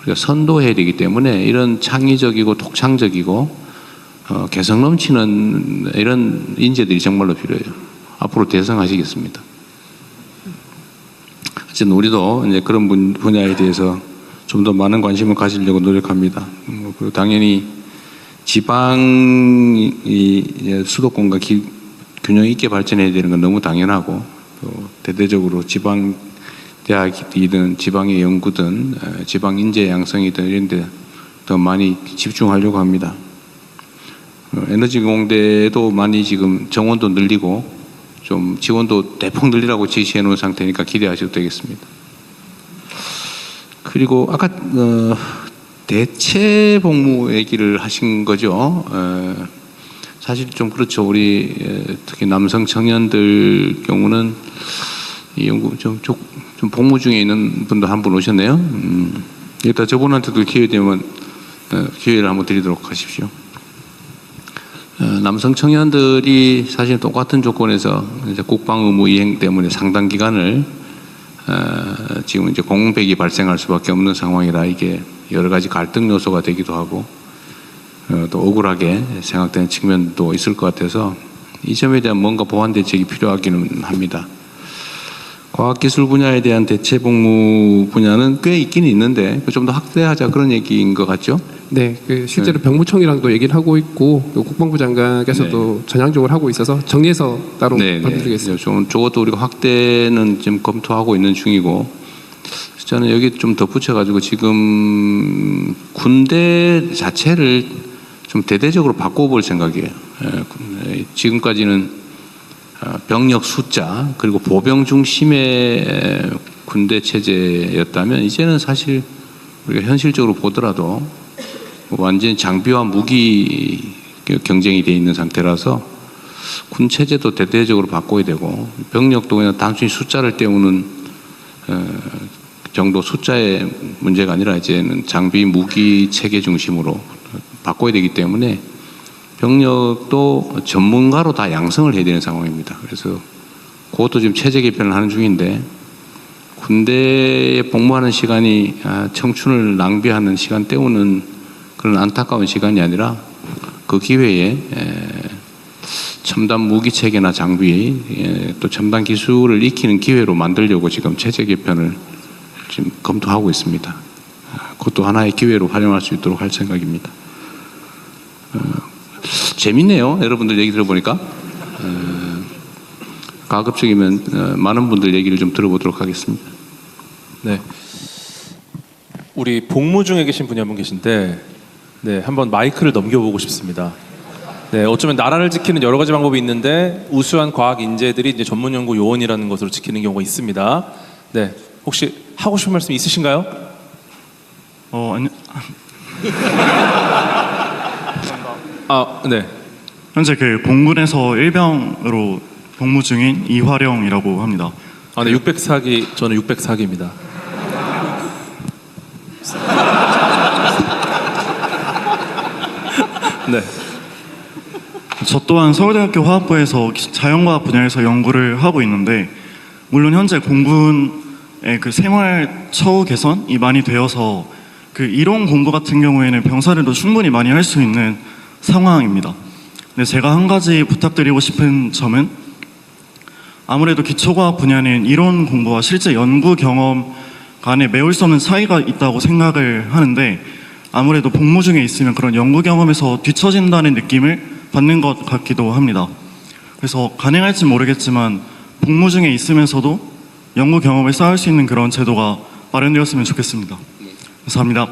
우리가 선도해야 되기 때문에 이런 창의적이고 독창적이고 개성 넘치는 이런 인재들이 정말로 필요해요. 앞으로 대성하시겠습니다. 어쨌든 우리도 이제 그런 분야에 대해서 좀 더 많은 관심을 가지려고 노력합니다. 그리고 당연히 지방이 이제 수도권과 균형 있게 발전해야 되는 건 너무 당연하고, 또 대대적으로 지방 대학이든 지방의 연구든 지방 인재 양성이든 이런 데 더 많이 집중하려고 합니다. 에너지 공대도 많이 지금 정원도 늘리고 좀 지원도 대폭 늘리라고 지시해 놓은 상태니까 기대하셔도 되겠습니다. 그리고 아까 대체 복무 얘기를 하신 거죠. 사실 좀 그렇죠. 우리 특히 남성 청년들 경우는 이 연구 좀 복무 중에 있는 분도 한 분 오셨네요. 일단 저분한테도 기회 되면 기회를 한번 드리도록 하십시오. 남성 청년들이 사실 똑같은 조건에서 이제 국방 의무 이행 때문에 상당 기간을 지금 이제 공백이 발생할 수밖에 없는 상황이라 이게 여러 가지 갈등 요소가 되기도 하고 또 억울하게 생각되는 측면도 있을 것 같아서 이 점에 대한 뭔가 보완 대책이 필요하기는 합니다. 과학기술 분야에 대한 대체 복무 분야는 꽤 있긴 있는데 좀 더 확대하자 그런 얘기인 것 같죠?
네, 그 실제로 병무청이랑도 얘기를 하고 있고 또 국방부 장관께서도 전향적으로 하고 있어서 정리해서 따로 말씀드리겠습니다.
좀 적어도 우리가 확대는 지금 검토하고 있는 중이고, 저는 여기 좀 덧붙여가지고 지금 군대 자체를 좀 대대적으로 바꿔볼 생각이에요. 지금까지는 병력 숫자 그리고 보병 중심의 군대 체제였다면 이제는 사실 우리가 현실적으로 보더라도 완전히 장비와 무기 경쟁이 돼 있는 상태라서 군 체제도 대대적으로 바꿔야 되고 병력도 그냥 단순히 숫자를 때우는 정도 숫자의 문제가 아니라 이제는 장비 무기 체계 중심으로 바꿔야 되기 때문에 병력도 전문가로 다 양성을 해야 되는 상황입니다. 그래서 그것도 지금 체제 개편을 하는 중인데 군대에 복무하는 시간이 청춘을 낭비하는 시간 때우는 그런 안타까운 시간이 아니라 그 기회에 첨단 무기 체계나 장비 또 첨단 기술을 익히는 기회로 만들려고 지금 체제 개편을 지금 검토하고 있습니다. 그것도 하나의 기회로 활용할 수 있도록 할 생각입니다. 재밌네요. 여러분들 얘기 들어보니까 가급적이면 많은 분들 얘기를 좀 들어보도록 하겠습니다.
네, 우리 복무 중에 계신 분이 한 분 계신데 네, 한번 마이크를 넘겨보고 싶습니다. 네, 어쩌면 나라를 지키는 여러 가지 방법이 있는데 우수한 과학 인재들이 이제 전문 연구 요원이라는 것으로 지키는 경우가 있습니다. 네, 혹시 하고 싶은 말씀 있으신가요?
아니요.
네.
현재 그 공군에서 일병으로 복무 중인 이화령이라고 합니다.
네, 604기 저는 604기입니다. 네.
저 또한 서울대학교 화학부에서 자연과학 분야에서 연구를 하고 있는데 물론 현재 공군의 그 생활 처우 개선이 많이 되어서 그 이론 공부 같은 경우에는 병사들도 충분히 많이 할 수 있는 상황입니다. 근데 제가 한 가지 부탁드리고 싶은 점은 아무래도 기초과학 분야는 이론 공부와 실제 연구 경험 간에 메울 수 없는 차이가 있다고 생각을 하는데 아무래도 복무 중에 있으면 그런 연구 경험에서 뒤처진다는 느낌을 받는 것 같기도 합니다. 그래서 가능할지 모르겠지만 복무 중에 있으면서도 연구 경험을 쌓을 수 있는 그런 제도가 마련되었으면 좋겠습니다. 감사합니다.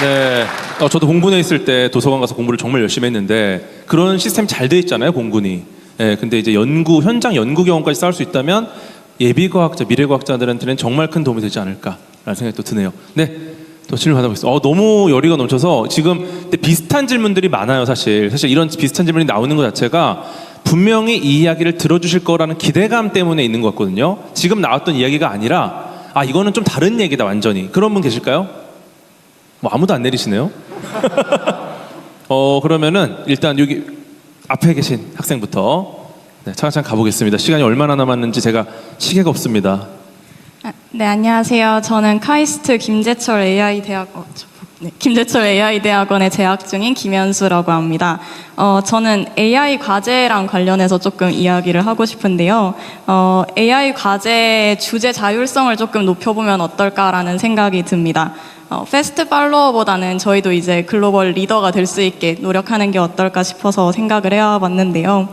네, 저도 공군에 있을 때 도서관 가서 공부를 정말 열심히 했는데 그런 시스템 잘 돼 있잖아요, 공군이. 네, 근데 이제 현장 연구 경험까지 쌓을 수 있다면 예비과학자, 미래과학자들한테는 정말 큰 도움이 되지 않을까라는 생각이 또 드네요. 네, 또 질문 받아보겠습니다. 너무 열의가 넘쳐서 지금 비슷한 질문들이 많아요, 사실 이런 비슷한 질문이 나오는 것 자체가 분명히 이 이야기를 들어주실 거라는 기대감 때문에 있는 것 같거든요. 지금 나왔던 이야기가 아니라 이거는 좀 다른 얘기다 완전히. 그런 분 계실까요? 아무도 안 내리시네요. 그러면은 일단 여기 앞에 계신 학생부터 차근차근 가보겠습니다. 시간이 얼마나 남았는지 제가 시계가 없습니다.
네, 안녕하세요. 저는 카이스트 김제철 AI 대학
네, 김재철 AI대학원에 재학 중인 김현수라고 합니다. 저는 AI 과제랑 관련해서 조금 이야기를 하고 싶은데요. AI 과제의 주제 자율성을 조금 높여보면 어떨까라는 생각이 듭니다. 패스트 팔로워보다는 저희도 이제 글로벌 리더가 될 수 있게 노력하는 게 어떨까 싶어서 생각을 해봤는데요.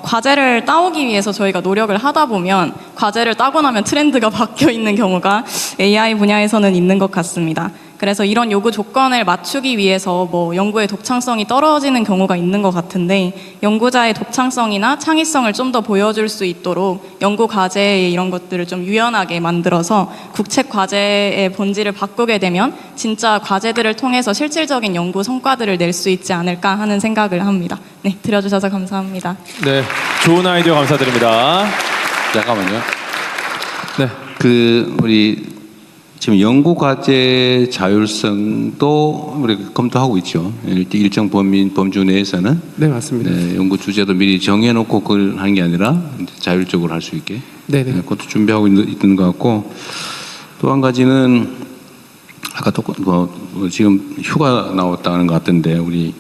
과제를 따오기 위해서 저희가 노력을 하다 보면 과제를 따고 나면 트렌드가 바뀌어 있는 경우가 AI 분야에서는 있는 것 같습니다. 그래서 이런 요구 조건을 맞추기 위해서 뭐 연구의 독창성이 떨어지는 경우가 있는 것 같은데 연구자의 독창성이나 창의성을 좀 더 보여줄 수 있도록 연구 과제의 이런 것들을 좀 유연하게 만들어서 국책 과제의 본질을 바꾸게 되면 진짜 과제들을 통해서 실질적인 연구 성과들을 낼 수 있지 않을까 하는 생각을 합니다. 네, 들어주셔서 감사합니다.
네, 좋은 아이디어 감사드립니다.
잠깐만요.
네.
우리 지금 연구 과제 자율성도 우리 검토하고 있죠. 일정 범주 내에서는.
네, 맞습니다.
네, 연구 주제도 미리 정해놓고 그걸 하는 게 아니라 자율적으로 할 수 있게.
네.
그것도 준비하고 있는 것 같고 또 한 가지는 아까 또 지금 휴가 나왔다는 것 같던데 우리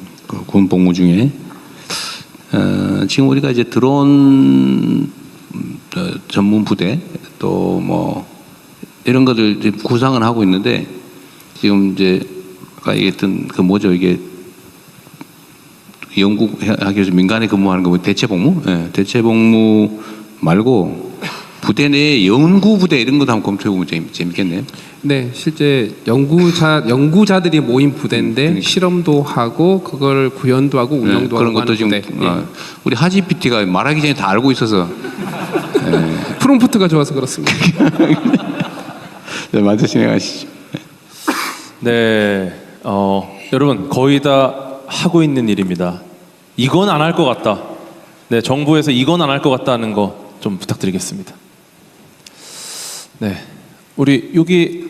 군 복무 중에 지금 우리가 이제 드론 전문 부대 또 뭐 이런 것들 이제 구상을 하고 있는데 지금 이제 아까 얘기했던 그 뭐죠 이게 연구하기 위해서 민간에 근무하는 거 대체 복무? 네, 대체 복무 말고 부대 내에 연구 부대 이런 것도 한번 검토해 보면 재밌겠네요.
네, 실제 연구자들이 모인 부대인데 실험도 하고 그걸 구현도 하고 운영도
그런
하고
것도 지금
부대.
우리 하지 PT가 말하기 전에 다 알고 있어서
프롬프트가 좋아서 그렇습니다.
네, 먼저 진행하시죠.
네, 여러분 거의 다 하고 있는 일입니다. 이건 안 할 것 같다. 네, 정부에서 이건 안 할 것 같다는 거 좀 부탁드리겠습니다. 네, 우리 여기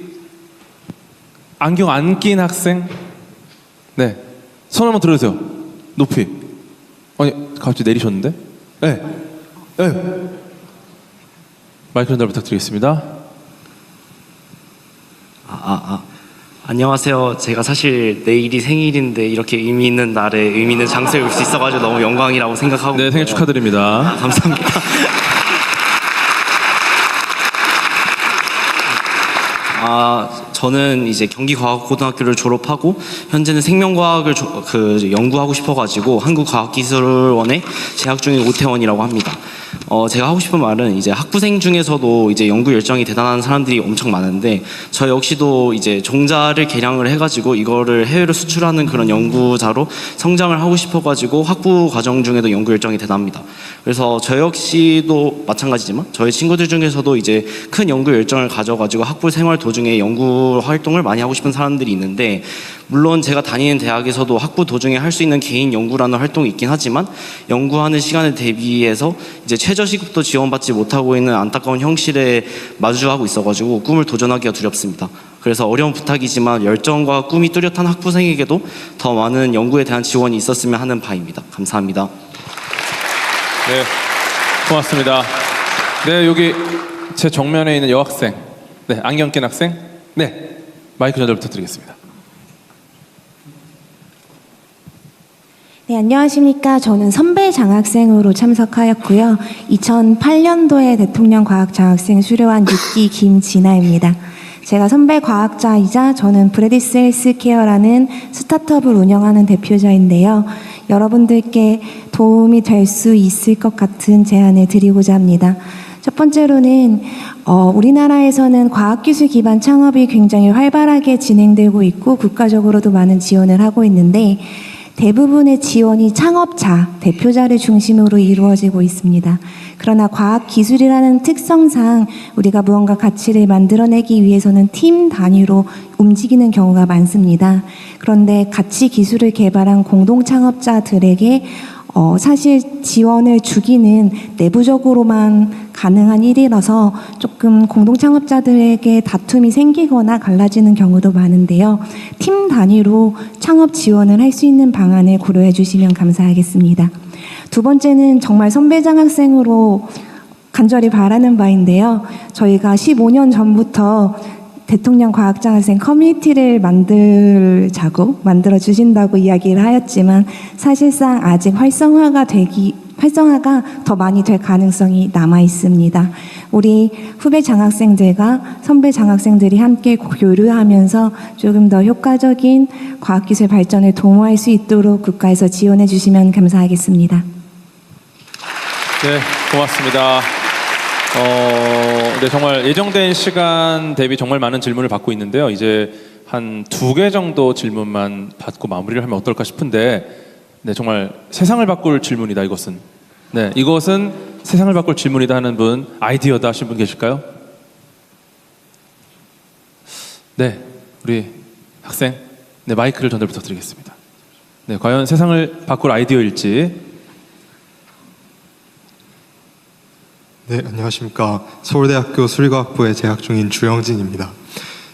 안경 안 낀 학생, 네, 손 한번 들어주세요. 높이. 아니 갑자기 내리셨는데? 네, 네. 마이크 전달 부탁드리겠습니다.
안녕하세요. 제가 사실 내일이 생일인데 이렇게 의미 있는 날에 의미 있는 장소에 올 수 있어가지고 너무 영광이라고 생각하고
네, 생일 축하드립니다.
감사합니다. 저는 이제 경기과학고등학교를 졸업하고 현재는 생명과학을 연구하고 싶어가지고 한국과학기술원에 재학 중인 오태원이라고 합니다. 제가 하고 싶은 말은 이제 학부생 중에서도 이제 연구 열정이 대단한 사람들이 엄청 많은데 저 역시도 이제 종자를 개량을 해가지고 이거를 해외로 수출하는 그런 연구자로 성장을 하고 싶어가지고 학부 과정 중에도 연구 열정이 대단합니다. 그래서 저 역시도 마찬가지지만 저희 친구들 중에서도 이제 큰 연구 열정을 가져가지고 학부 생활 도중에 연구 활동을 많이 하고 싶은 사람들이 있는데 물론 제가 다니는 대학에서도 학부 도중에 할 수 있는 개인 연구라는 활동이 있긴 하지만 연구하는 시간에 대비해서 이제 최저시급도 지원받지 못하고 있는 안타까운 현실에 마주하고 있어가지고 꿈을 도전하기가 두렵습니다. 그래서 어려운 부탁이지만 열정과 꿈이 뚜렷한 학부생에게도 더 많은 연구에 대한 지원이 있었으면 하는 바입니다. 감사합니다.
네, 고맙습니다. 네, 여기 제 정면에 있는 여학생, 네, 안경 낀 학생, 네, 마이크 전달 부탁드리겠습니다.
네, 안녕하십니까. 저는 선배 장학생으로 참석하였고요. 2008년도에 대통령 과학장학생 수료한 6기 김진아입니다. 제가 선배 과학자이자 저는 브레디스 헬스케어라는 스타트업을 운영하는 대표자인데요. 여러분들께 도움이 될 수 있을 것 같은 제안을 드리고자 합니다. 첫 번째로는 우리나라에서는 과학기술 기반 창업이 굉장히 활발하게 진행되고 있고 국가적으로도 많은 지원을 하고 있는데 대부분의 지원이 창업자, 대표자를 중심으로 이루어지고 있습니다. 그러나 과학기술이라는 특성상 우리가 무언가 가치를 만들어내기 위해서는 팀 단위로 움직이는 경우가 많습니다. 그런데 가치 기술을 개발한 공동 창업자들에게 사실 지원을 주기는 내부적으로만 가능한 일이라서 조금 공동 창업자들에게 다툼이 생기거나 갈라지는 경우도 많은데요. 팀 단위로 창업 지원을 할 수 있는 방안을 고려해 주시면 감사하겠습니다. 두 번째는 정말 선배 장학생으로 간절히 바라는 바인데요. 저희가 15년 전부터 대통령 과학장학생 커뮤니티를 만들어 주신다고 이야기를 하였지만 사실상 아직 활성화가 더 많이 될 가능성이 남아 있습니다. 우리 후배 장학생들과 선배 장학생들이 함께 교류하면서 조금 더 효과적인 과학기술 발전을 도모할 수 있도록 국가에서 지원해 주시면 감사하겠습니다.
네, 고맙습니다. 네, 정말 예정된 시간 대비 정말 많은 질문을 받고 있는데요. 이제 한 2개 정도 질문만 받고 마무리를 하면 어떨까 싶은데, 네, 정말 세상을 바꿀 질문이다, 이것은. 네, 이것은 세상을 바꿀 질문이다 하는 분, 아이디어다 하신 분 계실까요? 네, 우리 학생, 네, 마이크를 전달 부탁드리겠습니다. 네, 과연 세상을 바꿀 아이디어일지.
네, 안녕하십니까. 서울대학교 수리과학부에 재학 중인 주영진입니다.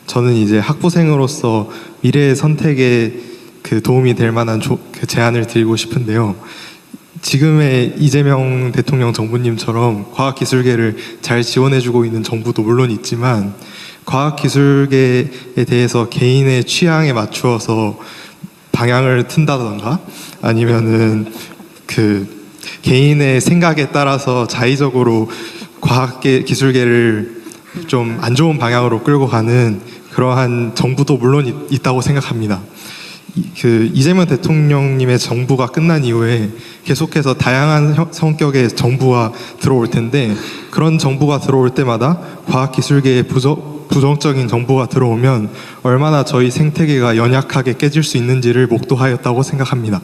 저는 이제 학부생으로서 미래의 선택에 도움이 될 만한 제안을 드리고 싶은데요. 지금의 이재명 대통령 정부님처럼 과학기술계를 잘 지원해주고 있는 정부도 물론 있지만 과학기술계에 대해서 개인의 취향에 맞추어서 방향을 튼다던가 아니면은 개인의 생각에 따라서 자의적으로 과학계, 기술계를 좀 안 좋은 방향으로 끌고 가는 그러한 정부도 물론 있다고 생각합니다. 이재명 대통령님의 정부가 끝난 이후에 계속해서 다양한 성격의 정부가 들어올 텐데 그런 정부가 들어올 때마다 과학기술계에 부정적인 정부가 들어오면 얼마나 저희 생태계가 연약하게 깨질 수 있는지를 목도하였다고 생각합니다.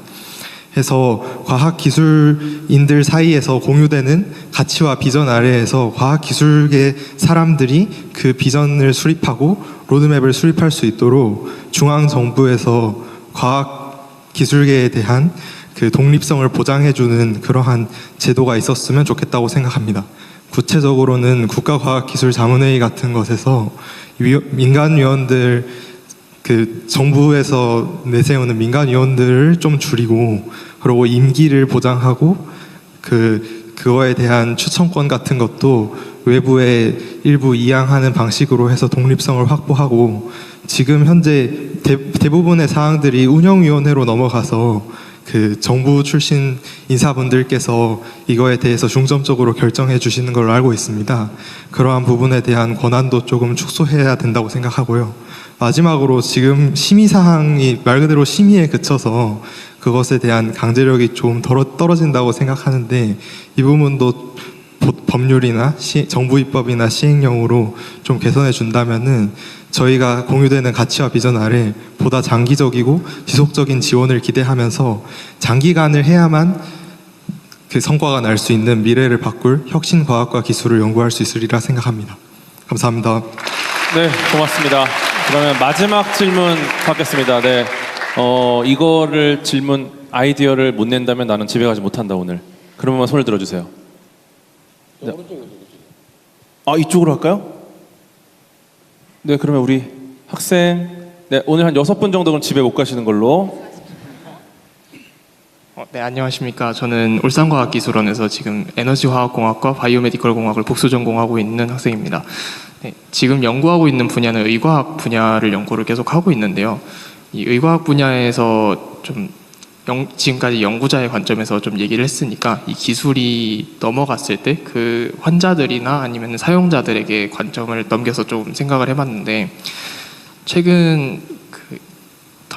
해서 과학기술인들 사이에서 공유되는 가치와 비전 아래에서 과학기술계 사람들이 그 비전을 수립하고 로드맵을 수립할 수 있도록 중앙정부에서 과학기술계에 대한 독립성을 보장해주는 그러한 제도가 있었으면 좋겠다고 생각합니다. 구체적으로는 국가과학기술자문회의 같은 것에서 민간위원들 정부에서 내세우는 민간위원들을 좀 줄이고 그리고 임기를 보장하고 그거에 대한 추천권 같은 것도 외부에 일부 이양하는 방식으로 해서 독립성을 확보하고 지금 현재 대부분의 사항들이 운영위원회로 넘어가서 정부 출신 인사분들께서 이거에 대해서 중점적으로 결정해 주시는 걸로 알고 있습니다. 그러한 부분에 대한 권한도 조금 축소해야 된다고 생각하고요. 마지막으로 지금 심의사항이 말 그대로 심의에 그쳐서 그것에 대한 강제력이 좀 떨어진다고 생각하는데 이 부분도 법률이나 정부 입법이나 시행령으로 좀 개선해 준다면은 저희가 공유되는 가치와 비전 아래 보다 장기적이고 지속적인 지원을 기대하면서 장기간을 해야만 성과가 날 수 있는 미래를 바꿀 혁신 과학과 기술을 연구할 수 있으리라 생각합니다. 감사합니다.
네, 고맙습니다. 그러면 마지막 질문 받겠습니다. 네, 이거를 아이디어를 못 낸다면 나는 집에 가지 못한다 오늘. 그러면 손을 들어주세요. 네. 이쪽으로 할까요? 네, 그러면 우리 학생, 네, 오늘 한 6분 정도는 집에 못 가시는 걸로.
네, 안녕하십니까. 저는 울산과학기술원에서 지금 에너지화학공학과 바이오메디컬 공학을 복수 전공하고 있는 학생입니다. 네, 지금 연구하고 있는 분야는 의과학 분야를 연구를 계속 하고 있는데요. 이 의과학 분야에서 좀 지금까지 연구자의 관점에서 좀 얘기를 했으니까 이 기술이 넘어갔을 때 그 환자들이나 아니면 사용자들에게 관점을 넘겨서 좀 생각을 해봤는데 최근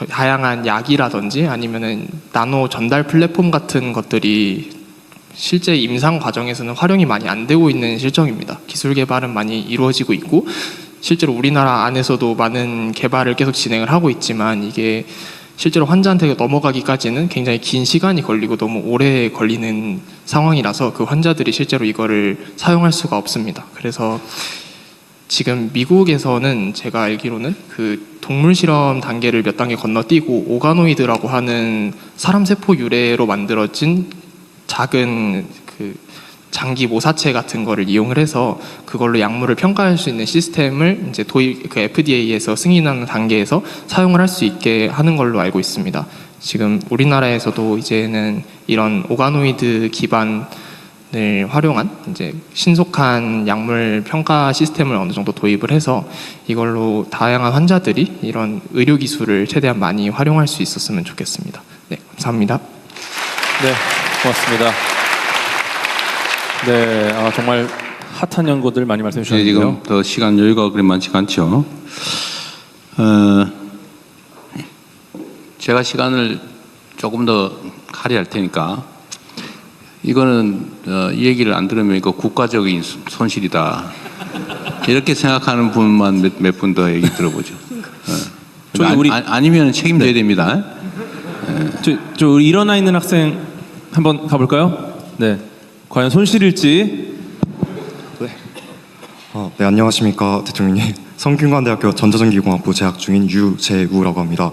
다양한 약이라든지 아니면은 나노 전달 플랫폼 같은 것들이 실제 임상 과정에서는 활용이 많이 안 되고 있는 실정입니다. 기술 개발은 많이 이루어지고 있고 실제로 우리나라 안에서도 많은 개발을 계속 진행을 하고 있지만 이게 실제로 환자한테 넘어가기까지는 굉장히 긴 시간이 걸리고 너무 오래 걸리는 상황이라서 그 환자들이 실제로 이거를 사용할 수가 없습니다. 그래서 지금 미국에서는 제가 알기로는 동물 실험 단계를 몇 단계 건너뛰고 오가노이드라고 하는 사람 세포 유래로 만들어진 작은 장기 모사체 같은 거를 이용을 해서 그걸로 약물을 평가할 수 있는 시스템을 이제 FDA에서 승인하는 단계에서 사용을 할 수 있게 하는 걸로 알고 있습니다. 지금 우리나라에서도 이제는 이런 오가노이드 기반의 활용한 이제 신속한 약물 평가 시스템을 어느 정도 도입을 해서 이걸로 다양한 환자들이 이런 의료 기술을 최대한 많이 활용할 수 있었으면 좋겠습니다. 네, 감사합니다.
네, 고맙습니다. 네, 정말 핫한 연구들 많이 말씀해
네,
주셨는데요.
지금 더 시간 여유가 그리 많지가 않죠. 제가 시간을 조금 더 할애할 테니까 이거는 이 얘기를 안 들으면 이거 국가적인 손실이다. 이렇게 생각하는 분만 몇 분 더 얘기 들어보죠. 아니면 책임져야 됩니다.
저 우리 일어나 있는 학생 한번 가볼까요? 네, 과연 손실일지.
네, 안녕하십니까 대통령님. 성균관대학교 전자전기공학부 재학 중인 유재우라고 합니다.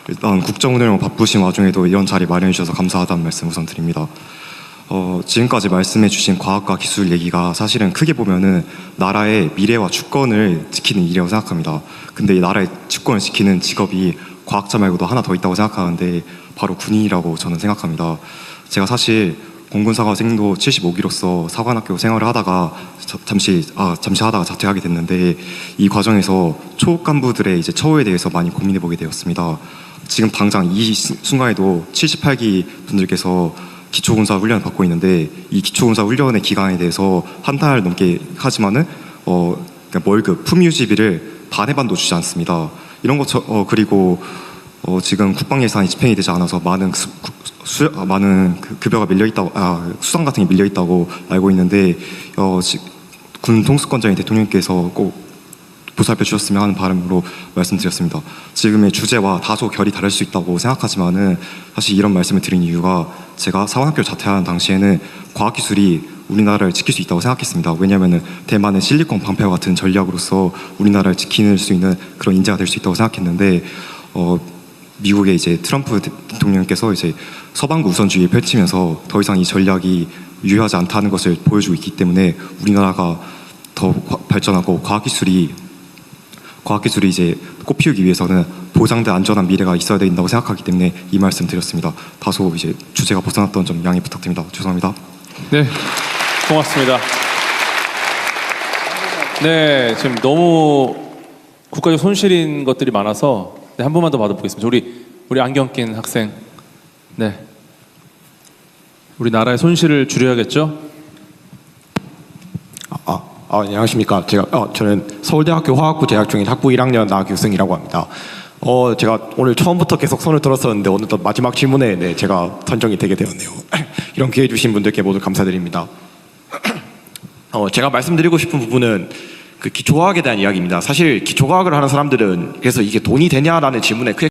일단 국정운영 바쁘신 와중에도 이런 자리 마련해 주셔서 감사하다는 말씀 우선 드립니다. 지금까지 말씀해 주신 과학과 기술 얘기가 사실은 크게 보면은 나라의 미래와 주권을 지키는 일이라고 생각합니다. 근데 이 나라의 주권을 지키는 직업이 과학자 말고도 하나 더 있다고 생각하는데 바로 군인이라고 저는 생각합니다. 제가 사실 공군사관생도 75기로서 사관학교 생활을 하다가 잠시 하다가 자퇴하게 됐는데 이 과정에서 초급 간부들의 이제 처우에 대해서 많이 고민해 보게 되었습니다. 지금 당장 이 순간에도 78기 분들께서 기초군사 훈련을 받고 있는데 이 기초군사 훈련의 기간에 대해서 한 달 넘게 하지만은 그러니까 월급 품유지비를 반의 반도 주지 않습니다. 이런 것 그리고 지금 국방 예산이 집행이 되지 않아서 많은 급여가 밀려 있다고 수당 같은 게 밀려 있다고 알고 있는데 군 통수권자인 대통령께서 꼭 보살펴 주셨으면 하는 바람으로 말씀드렸습니다. 지금의 주제와 다소 결이 다를 수 있다고 생각하지만은 사실 이런 말씀을 드린 이유가 제가 사관학교를 자퇴하는 당시에는 과학기술이 우리나라를 지킬 수 있다고 생각했습니다. 왜냐하면 대만의 실리콘 방패와 같은 전략으로서 우리나라를 지킬 수 있는 그런 인재가 될 수 있다고 생각했는데 미국의 이제 트럼프 대통령께서 이제 서방구 우선주의를 펼치면서 더 이상 이 전략이 유효하지 않다는 것을 보여주고 있기 때문에 우리나라가 더 발전하고 과학기술이 이제 꽃피우기 위해서는 보장된 안전한 미래가 있어야 된다고 생각하기 때문에 이 말씀 드렸습니다. 다소 이제 주제가 벗어났던 점 양해 부탁드립니다. 죄송합니다.
네, 고맙습니다. 네, 지금 너무 국가적 손실인 것들이 많아서 한 번만 더 받아보겠습니다. 우리 안경 낀 학생. 네, 우리 나라의 손실을 줄여야겠죠?
안녕하십니까. 저는 서울대학교 화학부 재학 중인 학부 1학년 나규승이라고 합니다. 제가 오늘 처음부터 계속 손을 들었었는데 어느덧 마지막 질문에 제가 선정이 되게 되었네요. 이런 기회 주신 분들께 모두 감사드립니다. 제가 말씀드리고 싶은 부분은 그 기초과학에 대한 이야기입니다. 사실 기초과학을 하는 사람들은 그래서 이게 돈이 되냐라는 질문에 크게